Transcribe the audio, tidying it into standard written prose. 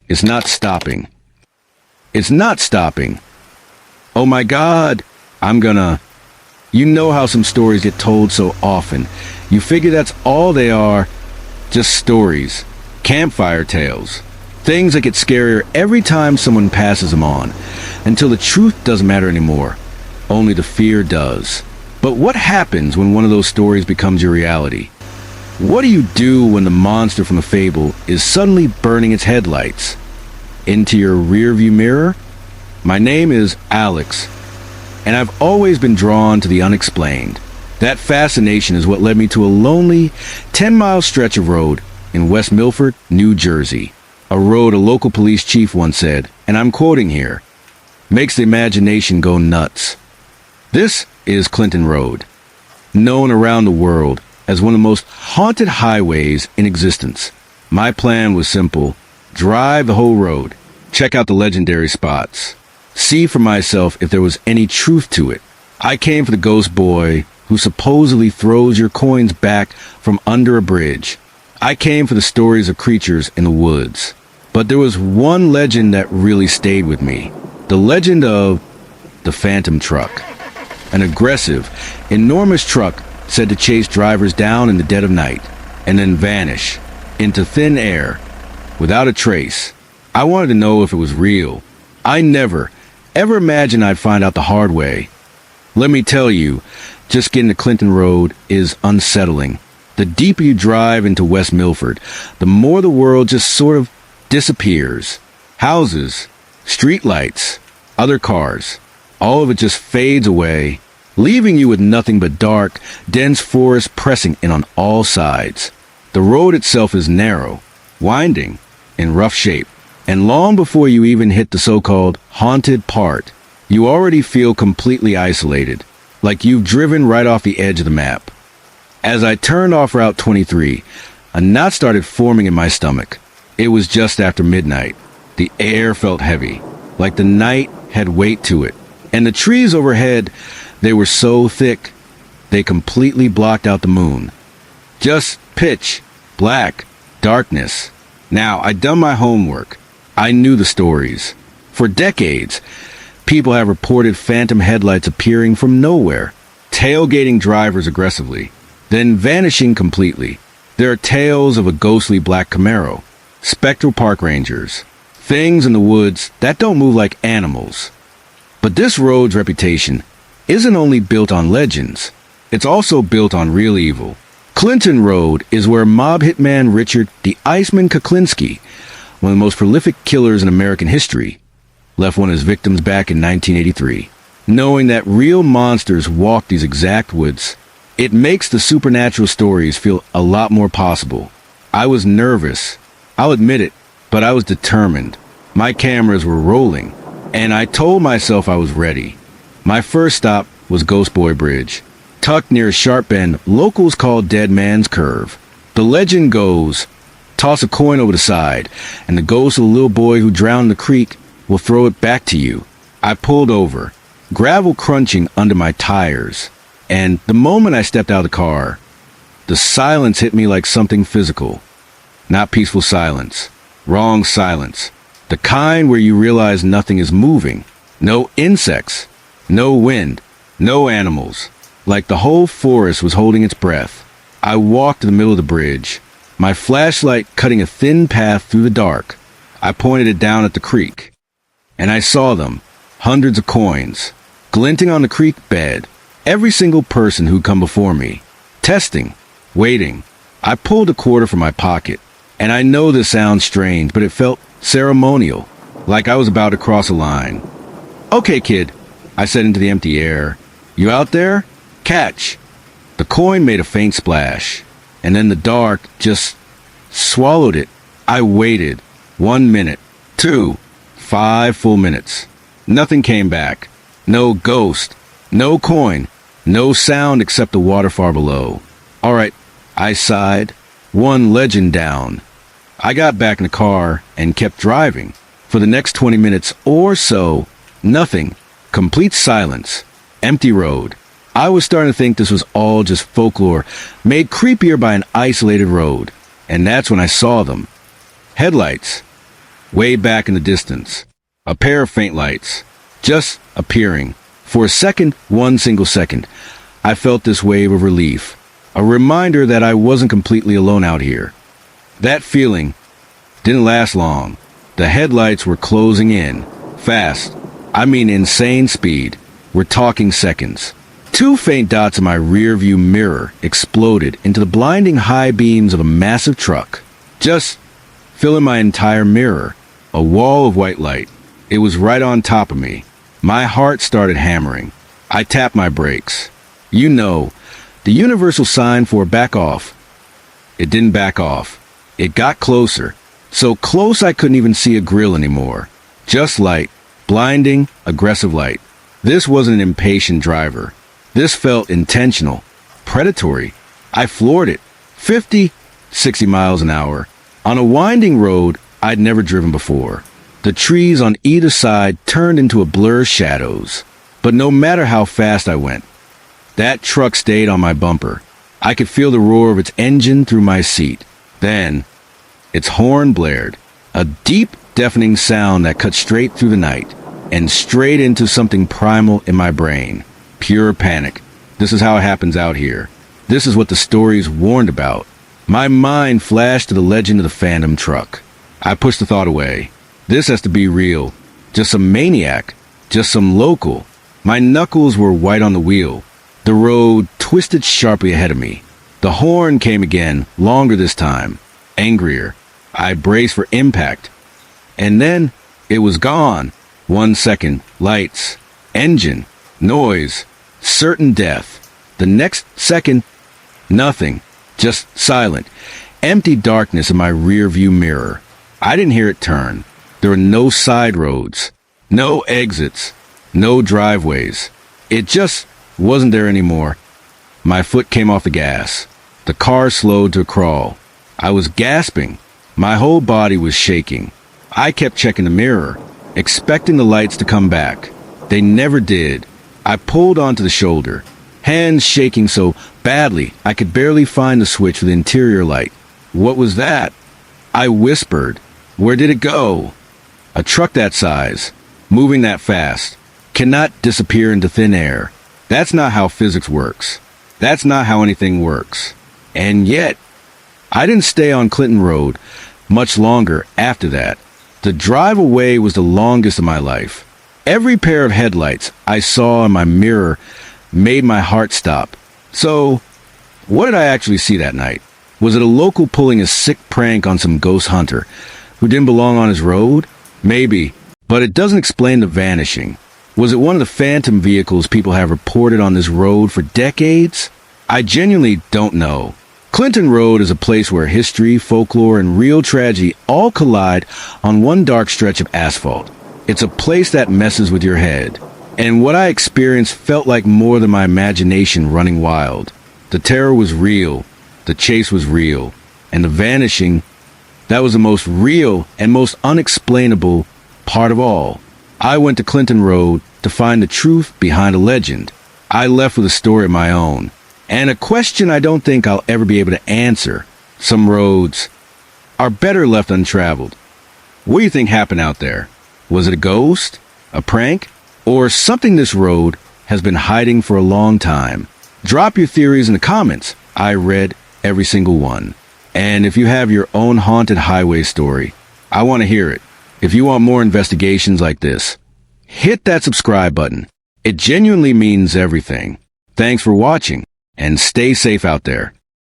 It's not stopping. It's not stopping. Oh my God, You know how some stories get told so often. You figure that's all they are, just stories, campfire tales, things that get scarier every time someone passes them on, until the truth doesn't matter anymore. Only the fear does. But what happens when one of those stories becomes your reality? What do you do when the monster from a fable is suddenly burning its headlights into your rearview mirror? My name is Alex, and I've always been drawn to the unexplained. That fascination is what led me to a lonely 10-mile stretch of road in West Milford, New Jersey. A road a local police chief once said, and I'm quoting here, makes the imagination go nuts. This is Clinton Road, known around the world as one of the most haunted highways in existence. My plan was simple: drive the whole road, check out the legendary spots, see for myself if there was any truth to it. I came for the ghost boy who supposedly throws your coins back from under a bridge. I came for the stories of creatures in the woods. But there was one legend that really stayed with me. The legend of the Phantom Truck. An aggressive, enormous truck said to chase drivers down in the dead of night and then vanish into thin air without a trace. I wanted to know if it was real. I never, ever imagined I'd find out the hard way. Let me tell you, just getting to Clinton Road is unsettling. The deeper you drive into West Milford, the more the world just sort of disappears. Houses, streetlights, other cars, all of it just fades away, leaving you with nothing but dark, dense forest pressing in on all sides. The road itself is narrow, winding, in rough shape, and long before you even hit the so-called haunted part, you already feel completely isolated, like you've driven right off the edge of the map. As I turned off Route 23, a knot started forming in my stomach. It was just after midnight. The air felt heavy, like the night had weight to it, and the trees overhead, they were so thick, they completely blocked out the moon. Just pitch, black, darkness. Now, I'd done my homework. I knew the stories. For decades, people have reported phantom headlights appearing from nowhere, tailgating drivers aggressively, then vanishing completely. There are tales of a ghostly black Camaro, spectral park rangers, things in the woods that don't move like animals. But this road's reputation isn't only built on legends, it's also built on real evil. Clinton Road is where mob hitman Richard the Iceman Kuklinski, one of the most prolific killers in American history, left one of his victims back in 1983. Knowing that real monsters walk these exact woods, it makes the supernatural stories feel a lot more possible. I was nervous, I'll admit it, but I was determined. My cameras were rolling, and I told myself I was ready. My first stop was Ghost Boy Bridge. Tucked near a sharp bend locals call Dead Man's Curve. The legend goes, toss a coin over the side, and the ghost of the little boy who drowned in the creek will throw it back to you. I pulled over, gravel crunching under my tires, and the moment I stepped out of the car, the silence hit me like something physical. Not peaceful silence, wrong silence. The kind where you realize nothing is moving. No insects, no wind, no animals. Like the whole forest was holding its breath. I walked to the middle of the bridge, my flashlight cutting a thin path through the dark. I pointed it down at the creek, and I saw them, hundreds of coins, glinting on the creek bed. Every single person who'd come before me, testing, waiting. I pulled a quarter from my pocket, and I know this sounds strange, but it felt ceremonial, like I was about to cross a line. "Okay, kid," I said into the empty air. "You out there? Catch." The coin made a faint splash, and then the dark just swallowed it. I waited. 1 minute, 2, 5 full minutes. Nothing came back. No ghost, no coin, no sound except the waterfall below. All right, I sighed. One legend down. I got back in the car and kept driving. For the next 20 minutes or so, nothing. Complete silence. Empty road. I was starting to think this was all just folklore, made creepier by an isolated road. And that's when I saw them. Headlights. way back in the distance. A pair of faint lights, just appearing. For a second, one single second, I felt this wave of relief, a reminder that I wasn't completely alone out here. That feeling didn't last long. The headlights were closing in, fast. I mean insane speed. We're talking seconds. Two faint dots in my rearview mirror exploded into the blinding high beams of a massive truck, just filling my entire mirror, a wall of white light. It was right on top of me. My heart started hammering. I tapped my brakes. You know, the universal sign for back off. It didn't back off. It got closer. So close I couldn't even see a grill anymore. Just light. Blinding, aggressive light. This wasn't an impatient driver. This felt intentional. Predatory. I floored it. 50, 60 miles an hour. On a winding road I'd never driven before. The trees on either side turned into a blur of shadows. But no matter how fast I went, that truck stayed on my bumper. I could feel the roar of its engine through my seat. Then, its horn blared. A deep, deafening sound that cut straight through the night and straight into something primal in my brain. Pure panic. This is how it happens out here. This is what the stories warned about. My mind flashed to the legend of the Phantom truck. I pushed the thought away. This has to be real. Just some maniac. Just some local. My knuckles were white on the wheel. The road twisted sharply ahead of me. The horn came again, longer this time. Angrier. I braced for impact. And then, it was gone. 1 second, lights, engine, noise, certain death. The next second, nothing. Just silent. Empty darkness in my rearview mirror. I didn't hear it turn. There were no side roads, no exits, no driveways. It just wasn't there anymore. My foot came off the gas. The car slowed to a crawl. I was gasping. My whole body was shaking. I kept checking the mirror, expecting the lights to come back. They never did. I pulled onto the shoulder, hands shaking so badly I could barely find the switch for the interior light. What was that? I whispered. Where did it go? A truck that size, moving that fast, cannot disappear into thin air. That's not how physics works. That's not how anything works. And yet, I didn't stay on Clinton Road much longer after that. The drive away was the longest of my life. Every pair of headlights I saw in my mirror made my heart stop. So, what did I actually see that night? Was it a local pulling a sick prank on some ghost hunter who didn't belong on his road? Maybe, but it doesn't explain the vanishing. Was it one of the phantom vehicles people have reported on this road for decades? I genuinely don't know. Clinton Road is a place where history, folklore, and real tragedy all collide on one dark stretch of asphalt. It's a place that messes with your head. And what I experienced felt like more than my imagination running wild. The terror was real. The chase was real. And the vanishing, that was the most real and most unexplainable part of all. I went to Clinton Road to find the truth behind a legend. I left with a story of my own. And a question I don't think I'll ever be able to answer. Some roads are better left untraveled. What do you think happened out there? Was it a ghost? A prank? Or something this road has been hiding for a long time? Drop your theories in the comments. I read every single one. And if you have your own haunted highway story, I want to hear it. If you want more investigations like this, hit that subscribe button. It genuinely means everything. Thanks for watching, and stay safe out there.